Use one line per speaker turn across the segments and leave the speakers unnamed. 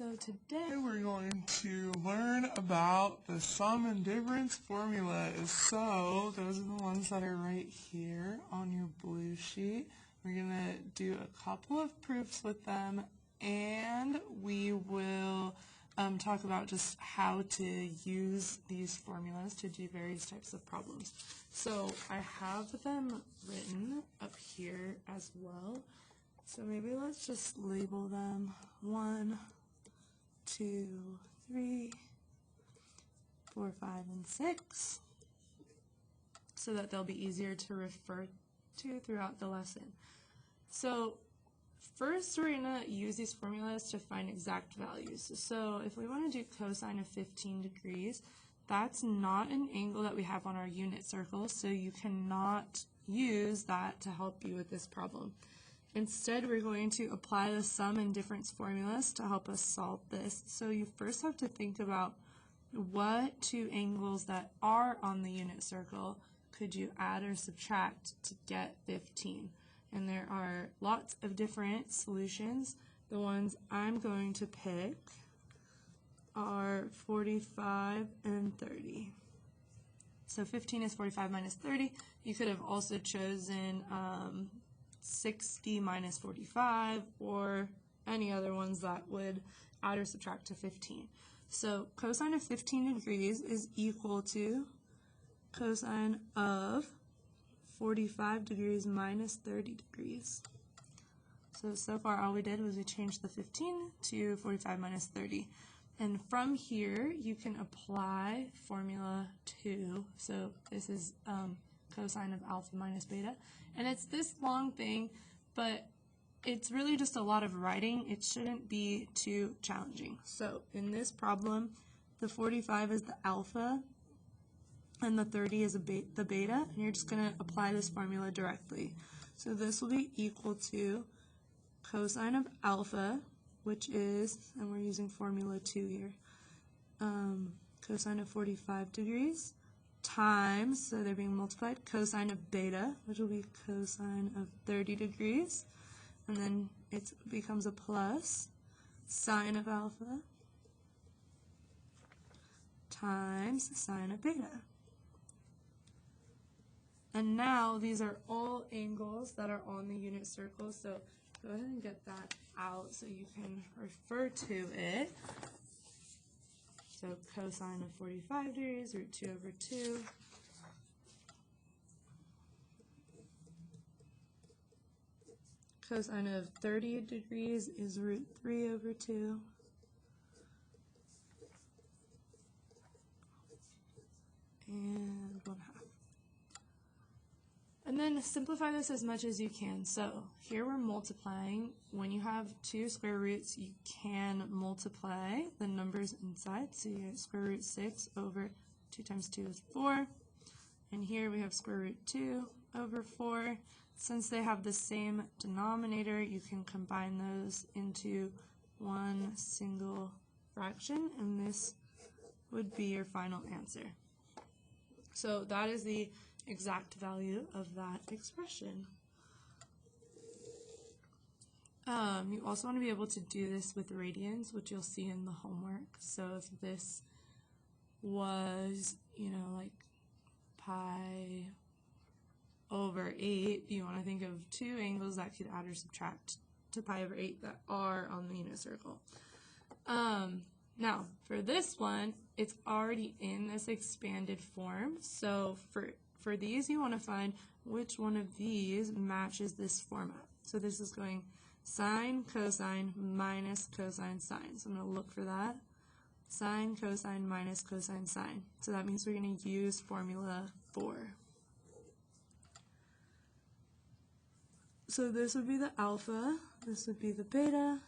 So today we're going to learn about the sum and difference formulas. So those are the ones that are right here on your blue sheet. We're going to do a couple of proofs with them, and we will talk about just how to use these formulas to do various types of problems. So I have them written up here as well. So maybe let's just label them 1, 2, 3, 4, 5, and 6 so that they'll be easier to refer to throughout the lesson. So first we're going to use these formulas to find exact values. So if we want to do cosine of 15 degrees, that's not an angle that we have on our unit circle, so you cannot use that to help you with this problem. Instead, we're going to apply the sum and difference formulas to help us solve this. So you first have to think about what two angles that are on the unit circle could you add or subtract to get 15. And there are lots of different solutions. The ones I'm going to pick are 45 and 30. So 15 is 45 minus 30. You could have also chosen 60 minus 45 or any other ones that would add or subtract to 15. So cosine of 15 degrees is equal to cosine of 45 degrees minus 30 degrees. So far all we did was we changed the 15 to 45 minus 30. And from here you can apply formula 2. So this is cosine of alpha minus beta. And it's this long thing, but it's really just a lot of writing. It shouldn't be too challenging. So in this problem, the 45 is the alpha, and the 30 is the beta, and you're just going to apply this formula directly. So this will be equal to cosine of alpha, which is, and we're using formula 2 here, cosine of 45 degrees, times, so they're being multiplied, cosine of beta, which will be cosine of 30 degrees, and then it becomes a plus, sine of alpha, times sine of beta. And now these are all angles that are on the unit circle, so go ahead and get that out so you can refer to it. So cosine of 45 degrees, root 2 over 2. Cosine of 30 degrees is root 3 over 2. And 1/2. And then simplify this as much as you can. So here we're multiplying. When you have two square roots, you can multiply the numbers inside. So you get square root 6 over 2 times 2 is 4. And here we have square root 2 over 4. Since they have the same denominator, you can combine those into one single fraction, and this would be your final answer. So that is the exact value of that expression. You also want to be able to do this with radians, which you'll see in the homework. So if this was, like pi over 8, you want to think of two angles that could add or subtract to pi over 8 that are on the unit circle. Now, for this one, it's already in this expanded form. So for these, you want to find which one of these matches this format. So this is going sine, cosine, minus cosine, sine. So I'm going to look for that. Sine, cosine, minus cosine, sine. So that means we're going to use formula 4. So this would be the alpha, this would be the beta.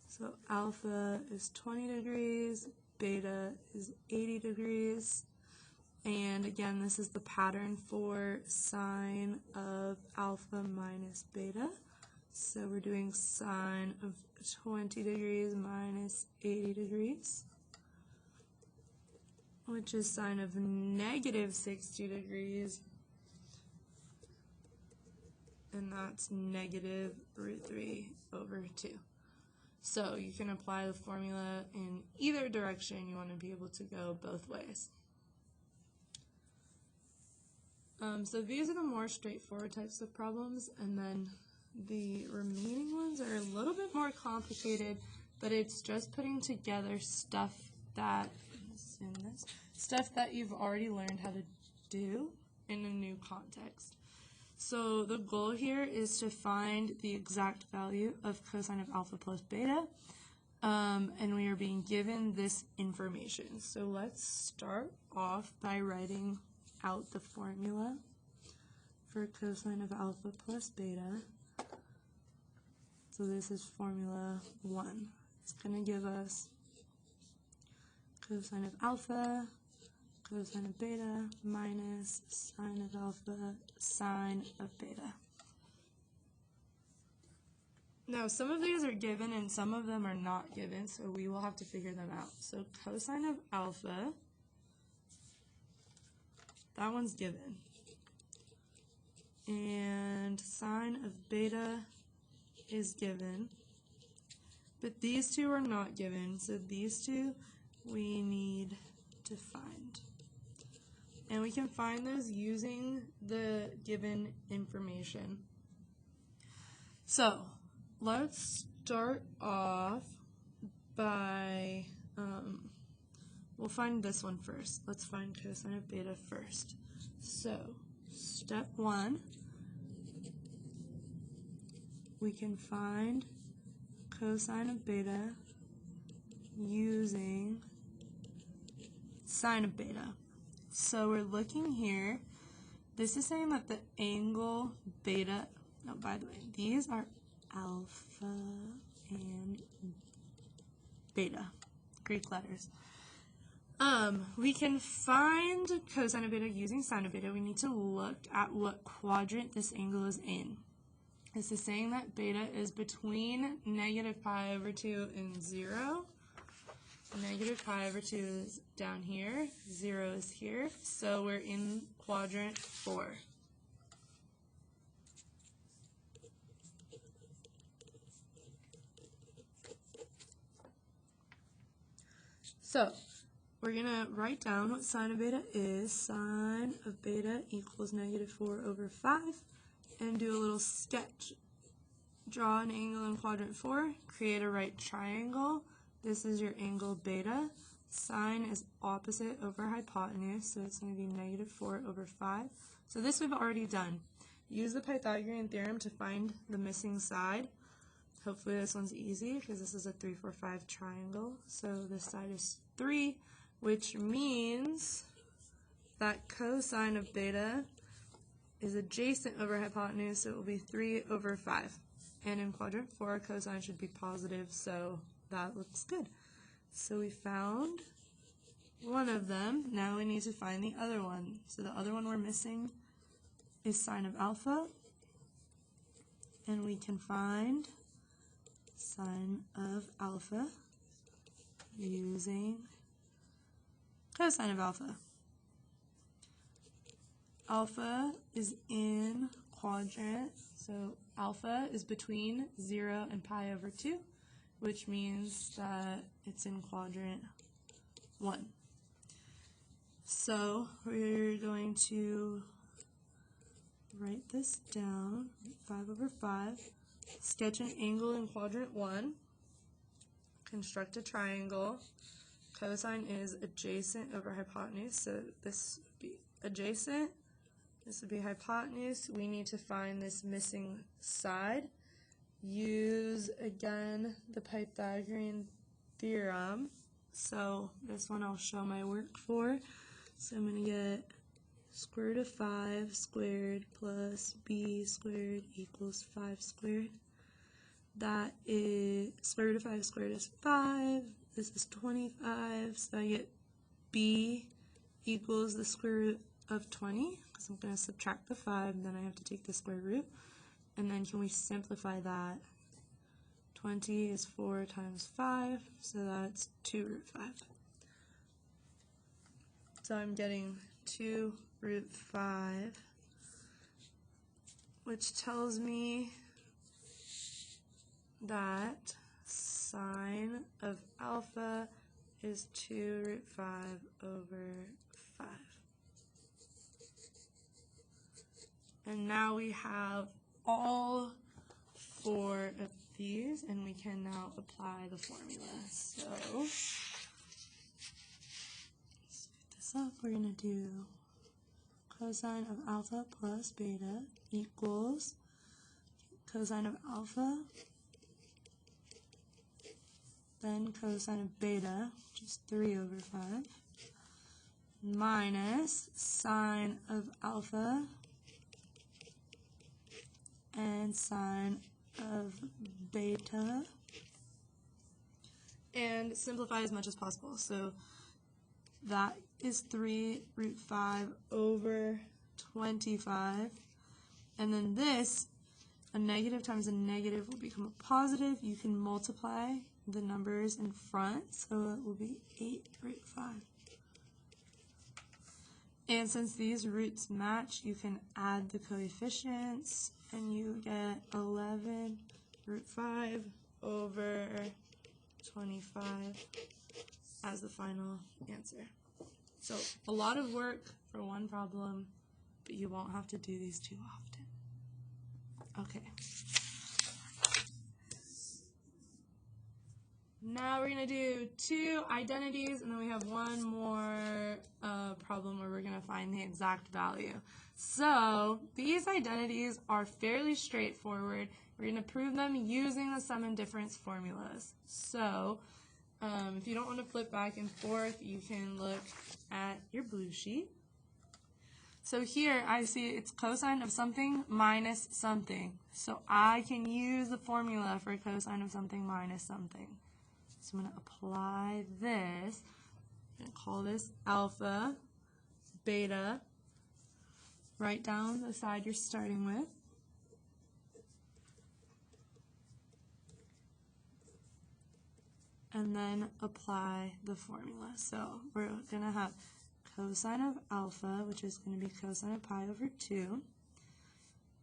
So alpha is 20 degrees, beta is 80 degrees. And again, this is the pattern for sine of alpha minus beta. So we're doing sine of 20 degrees minus 80 degrees, which is sine of negative 60 degrees. And that's negative root 3 over 2. So you can apply the formula in either direction. You want to be able to go both ways. So these are the more straightforward types of problems, and then the remaining ones are a little bit more complicated, but it's just putting together stuff that you've already learned how to do in a new context. So the goal here is to find the exact value of cosine of alpha plus beta, and we are being given this information. So let's start off by writing out the formula for cosine of alpha plus beta. So this is formula 1. It's going to give us cosine of alpha, cosine of beta, minus sine of alpha, sine of beta. Now, some of these are given and some of them are not given, so we will have to figure them out. So cosine of alpha, that one's given. And sine of beta is given. But these two are not given, so these two we need to find. And we can find those using the given information. So let's start off by, we'll find this one first. Let's find cosine of beta first. So step 1, we can find cosine of beta using sine of beta. So we're looking here. This is saying that the angle beta, oh, by the way, these are alpha and beta, Greek letters. We can find cosine of beta using sine of beta. We need to look at what quadrant this angle is in. This is saying that beta is between negative pi over 2 and 0. Negative pi over 2 is down here, 0 is here, so we're in quadrant 4. So we're going to write down what sine of beta is. Sine of beta equals negative 4 over 5, and do a little sketch. Draw an angle in quadrant 4, create a right triangle. This is your angle beta. Sine is opposite over hypotenuse, so it's going to be negative 4 over 5. So this we've already done. Use the Pythagorean theorem to find the missing side. Hopefully this one's easy because this is a 3, 4, 5 triangle. So this side is 3, which means that cosine of beta is adjacent over hypotenuse, so it will be 3 over 5. And in quadrant 4, cosine should be positive, so that looks good. So we found one of them. Now we need to find the other one. So the other one we're missing is sine of alpha. And we can find sine of alpha using cosine of alpha. Alpha is in quadrant, so alpha is between 0 and pi over 2, which means that it's in quadrant 1. So we're going to write this down, 5 over 5, sketch an angle in quadrant 1, construct a triangle. Cosine is adjacent over hypotenuse, so this would be adjacent. This would be hypotenuse. We need to find this missing side. Use, again, the Pythagorean theorem. So this one I'll show my work for. So I'm going to get square root of 5 squared plus b squared equals 5 squared. That is, square root of 5 squared is 5. This is 25, so I get b equals the square root of 20, because I'm going to subtract the 5, and then I have to take the square root. And then can we simplify that? 20 is 4 times 5, so that's 2 root 5. So I'm getting 2 root 5, which tells me that sine of alpha is 2 root 5 over 5. And now we have all 4 of these, and we can now apply the formula. So, speed this up. We're going to do cosine of alpha plus beta equals cosine of alpha, then cosine of beta, which is 3 over 5, minus sine of alpha and sine of beta, and simplify as much as possible. So that is 3 root 5 over 25, and then this, a negative times a negative will become a positive. You can multiply the numbers in front, so it will be 8 root 5. And since these roots match, you can add the coefficients, and you get 11 root 5 over 25 as the final answer. So a lot of work for one problem, but you won't have to do these too often. Okay. Now we're going to do 2 identities, and then we have one more problem where we're going to find the exact value. So these identities are fairly straightforward. We're going to prove them using the sum and difference formulas. So if you don't want to flip back and forth, you can look at your blue sheet. So here I see it's cosine of something minus something. So I can use the formula for cosine of something minus something. So I'm going to apply this. I'm going to call this alpha, beta. Write down the side you're starting with. And then apply the formula. So we're going to have cosine of alpha, which is going to be cosine of pi over 2,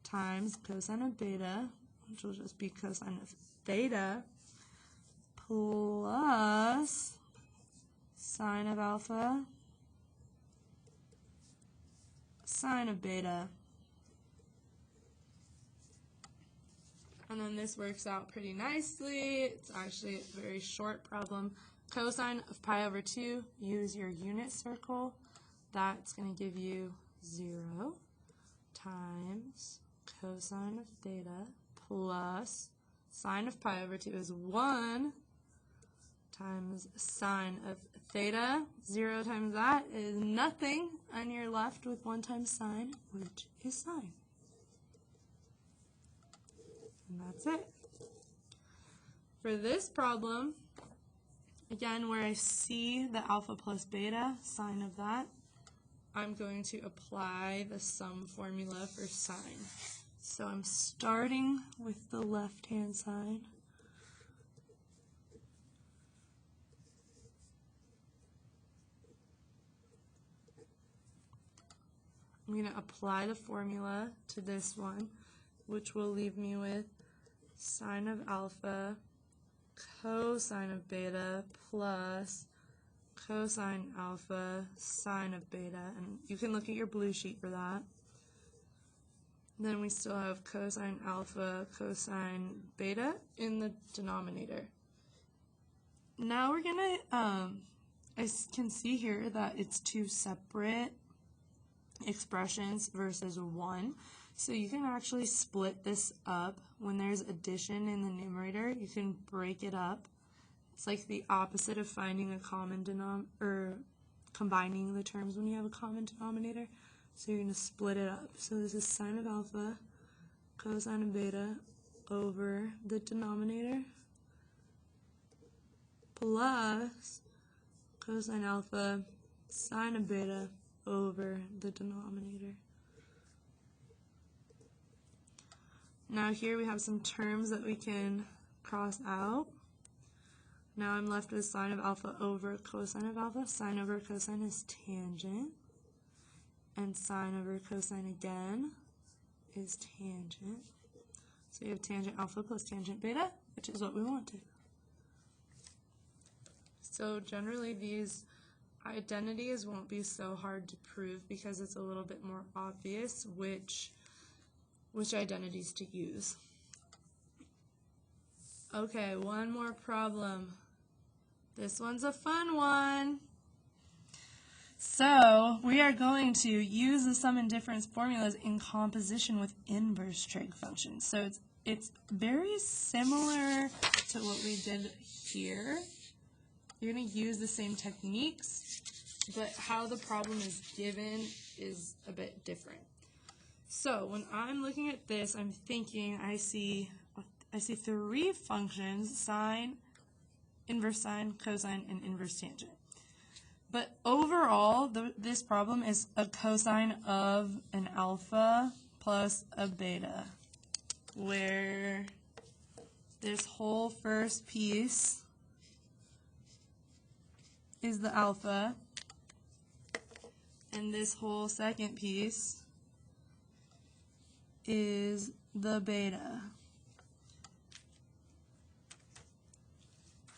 times cosine of beta, which will just be cosine of theta, plus sine of alpha, sine of beta. And then this works out pretty nicely. It's actually a very short problem. Cosine of pi over 2, use your unit circle. That's going to give you 0 times cosine of theta plus sine of pi over 2 is 1 times sine of theta. 0 times that is nothing, and you're left with 1 times sine, which is sine. And that's it. For this problem, again, where I see the alpha plus beta, sine of that, I'm going to apply the sum formula for sine. So I'm starting with the left-hand side. I'm going to apply the formula to this one, which will leave me with sine of alpha cosine of beta plus cosine alpha sine of beta. And you can look at your blue sheet for that. Then we still have cosine alpha cosine beta in the denominator. Now we're going to, I can see here that it's 2 separate expressions versus 1. So you can actually split this up. When there's addition in the numerator, you can break it up. It's like the opposite of finding a common denominator, or combining the terms when you have a common denominator. So you're going to split it up. So this is sine of alpha cosine of beta over the denominator plus cosine alpha sine of beta over the denominator. Now here we have some terms that we can cross out. Now I'm left with sine of alpha over cosine of alpha. Sine over cosine is tangent. And sine over cosine again is tangent. So you have tangent alpha plus tangent beta, which is what we wanted. So generally these identities won't be so hard to prove because it's a little bit more obvious which identities to use. Okay, one more problem. This one's a fun one. So we are going to use the sum and difference formulas in composition with inverse trig functions. So it's very similar to what we did here. You're going to use the same techniques, but how the problem is given is a bit different. So when I'm looking at this, I'm thinking I see three functions: sine, inverse sine, cosine, and inverse tangent. But overall, this problem is a cosine of an alpha plus a beta, where this whole first piece is the alpha, and this whole second piece is the beta.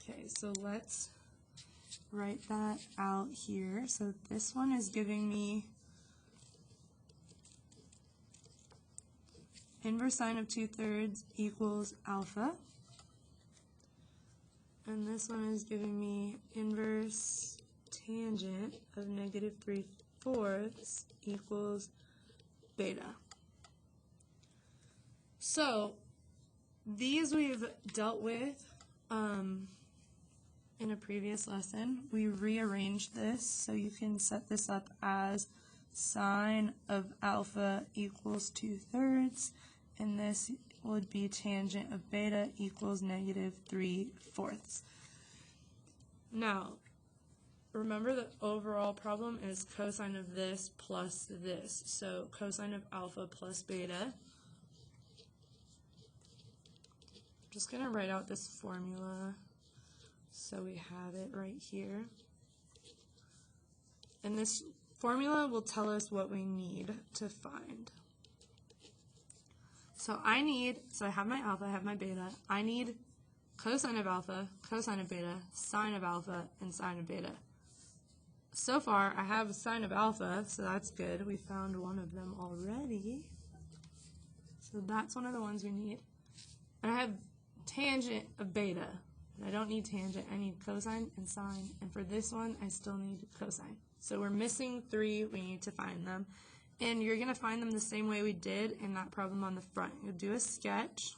Okay, so let's write that out here. So this one is giving me inverse sine of 2/3 equals alpha. And this one is giving me inverse tangent of negative 3/4 equals beta. So these we've dealt with in a previous lesson. We rearranged this so you can set this up as sine of alpha equals 2/3, and this would be tangent of beta equals negative 3/4. Now, remember the overall problem is cosine of this plus this. So cosine of alpha plus beta. I'm just going to write out this formula so we have it right here. And this formula will tell us what we need to find. So I have my alpha, I have my beta. I need cosine of alpha, cosine of beta, sine of alpha, and sine of beta. So far, I have sine of alpha, so that's good. We found one of them already. So that's one of the ones we need. And I have tangent of beta. I don't need tangent, I need cosine and sine. And for this one, I still need cosine. So we're missing 3, we need to find them. And you're going to find them the same way we did in that problem on the front. You'll do a sketch.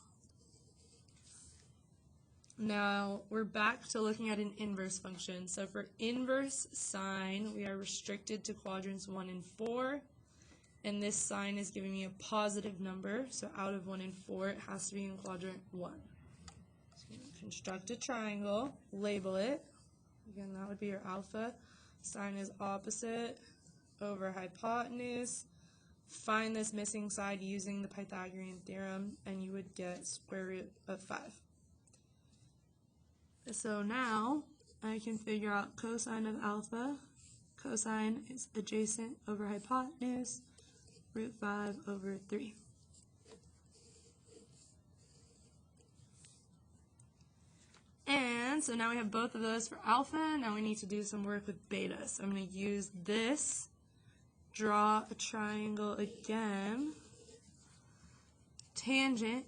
Now, we're back to looking at an inverse function. So for inverse sine, we are restricted to quadrants 1 and 4. And this sine is giving me a positive number. So out of 1 and 4, it has to be in quadrant 1. So I'm going to construct a triangle, label it. Again, that would be your alpha. Sine is opposite over hypotenuse. Find this missing side using the Pythagorean theorem, and you would get square root of 5. So now I can figure out cosine of alpha. Cosine is adjacent over hypotenuse, root 5 over 3. And so now we have both of those for alpha. Now we need to do some work with beta. So I'm going to use this. Draw a triangle again. Tangent,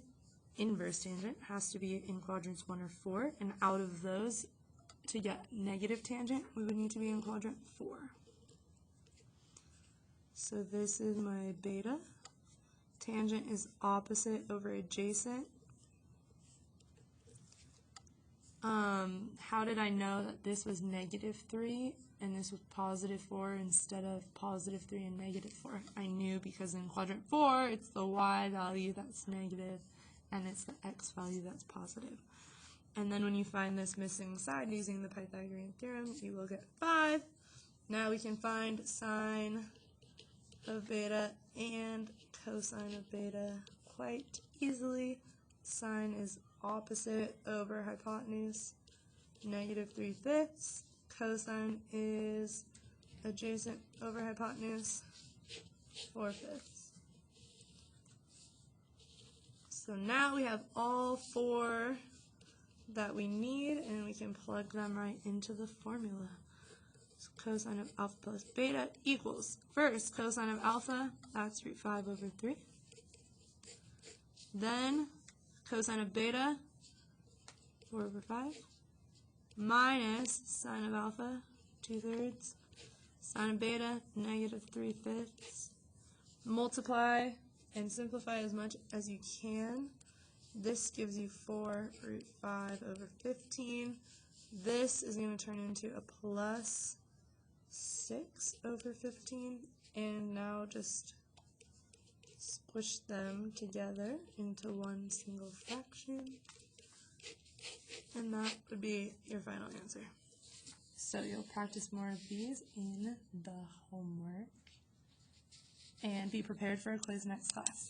inverse tangent, has to be in quadrants 1 or 4. And out of those, to get negative tangent, we would need to be in quadrant 4. So this is my beta. Tangent is opposite over adjacent. How did I know that this was negative 3 and this was positive 4 instead of positive 3 and negative 4? I knew because in quadrant 4, it's the y value that's negative and it's the x value that's positive. And then when you find this missing side using the Pythagorean theorem, you will get 5. Now we can find sine of beta and cosine of beta quite easily. Sine is opposite over hypotenuse, negative 3/5. Cosine is adjacent over hypotenuse, 4/5. So now we have all 4
that we need, and we can plug them right into the formula. So cosine of alpha plus beta equals, first, cosine of alpha, that's root 5 over 3. Then cosine of beta, 4 over 5, minus sine of alpha, 2/3, sine of beta, negative 3/5. Multiply and simplify as much as you can. This gives you 4 root 5 over 15. This is going to turn into a plus 6 over 15. And now just squish them together into one single fraction. And that would be your final answer. So you'll practice more of these in the homework. And be prepared for a quiz next class.